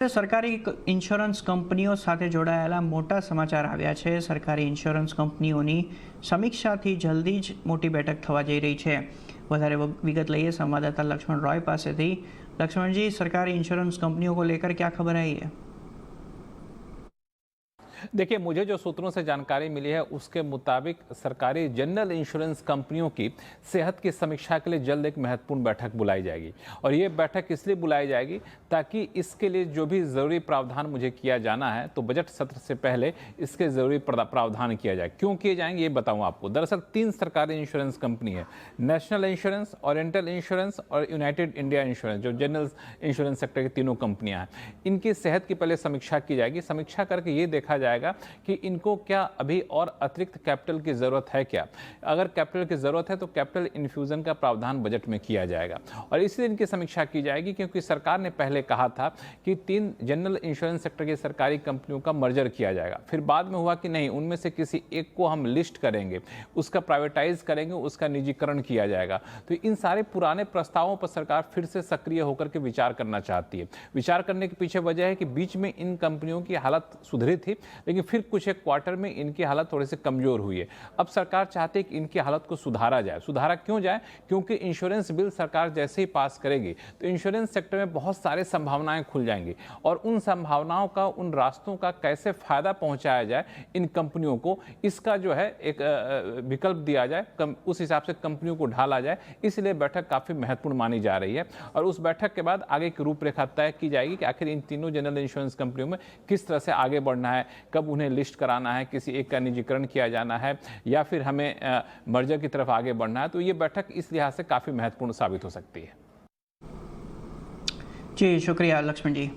સરકારી ઇન્સ્યોરન્સ કંપનીઓ સાથે જોડાયેલા મોટા સમાચાર આવ્યા છે। સરકારી ઇન્સ્યોરન્સ કંપનીઓની સમીક્ષાથી જલ્દી જ મોટી બેઠક થવા જઈ રહી છે। વધારે વિગત લઈએ સંવાદદાता लक्ष्मण रॉय पासेથી। लक्ष्मण जी, सरकारी इंश्योरेंस कंपनियों को लेकर क्या खबर आई है? देखिए, मुझे जो सूत्रों से जानकारी मिली है उसके मुताबिक सरकारी जनरल इंश्योरेंस कंपनियों की सेहत की समीक्षा के लिए जल्द एक महत्वपूर्ण बैठक बुलाई जाएगी। और ये बैठक इसलिए बुलाई जाएगी ताकि इसके लिए जो भी ज़रूरी प्रावधान मुझे किया जाना है तो बजट सत्र से पहले इसके ज़रूरी प्रावधान किया जाए। क्यों किए जाएंगे ये बताऊँ आपको। दरअसल 3 सरकारी इंश्योरेंस कंपनी है, नेशनल इंश्योरेंस, ओरिएंटल इंश्योरेंस और यूनाइटेड इंडिया इंश्योरेंस, जो जनरल इंश्योरेंस सेक्टर की तीनों कंपनियाँ हैं। इनकी सेहत की पहले समीक्षा की जाएगी। समीक्षा करके ये देखा जाएगा कि इनको क्या अभी और अतिरिक्त कैपिटल की जरूरत है क्या। अगर कैपिटल की जरूरत है तो कैपिटल इन्फ्यूजन का प्रावधान बजट में किया जाएगा। और इसलिए इनकी समीक्षा की जाएगी क्योंकि सरकार ने पहले कहा था कि 3 जनरल इंश्योरेंस सेक्टर की सरकारी कंपनियों का मर्जर किया जाएगा। फिर बाद में हुआ कि नहीं, उनमें से किसी एक को हम लिस्ट करेंगे, उसका प्राइवेटाइज करेंगे, उसका निजीकरण किया जाएगा। तो इन सारे पुराने प्रस्तावों पर सरकार फिर से सक्रिय होकर के विचार करना चाहती है। विचार करने के पीछे वजह है कि बीच में इन कंपनियों की हालत सुधरी थी, लेकिन फिर कुछ एक क्वार्टर में इनकी हालत थोड़ी सी कमजोर हुई है। अब सरकार चाहती है कि इनकी हालत को सुधारा जाए। सुधारा क्यों जाए? क्योंकि इंश्योरेंस बिल सरकार जैसे ही पास करेगी तो इंश्योरेंस सेक्टर में बहुत सारे संभावनाएं खुल जाएंगी और उन संभावनाओं का, उन रास्तों का कैसे फायदा पहुंचाया जाए इन कंपनियों को, इसका जो है एक विकल्प दिया जाए, उस हिसाब से कंपनियों को ढाला जाए। इसलिए बैठक काफी महत्वपूर्ण मानी जा रही है। और उस बैठक के बाद आगे की रूपरेखा तय की जाएगी कि आखिर इन तीनों जनरल इंश्योरेंस कंपनियों में किस तरह से आगे बढ़ना है, कब उन्हें लिस्ट कराना है, किसी एक का निजीकरण किया जाना है या फिर हमें मर्जर की तरफ आगे बढ़ना है। तो ये बैठक इस लिहाज से काफी महत्वपूर्ण साबित हो सकती है। जी शुक्रिया लक्ष्मण जी।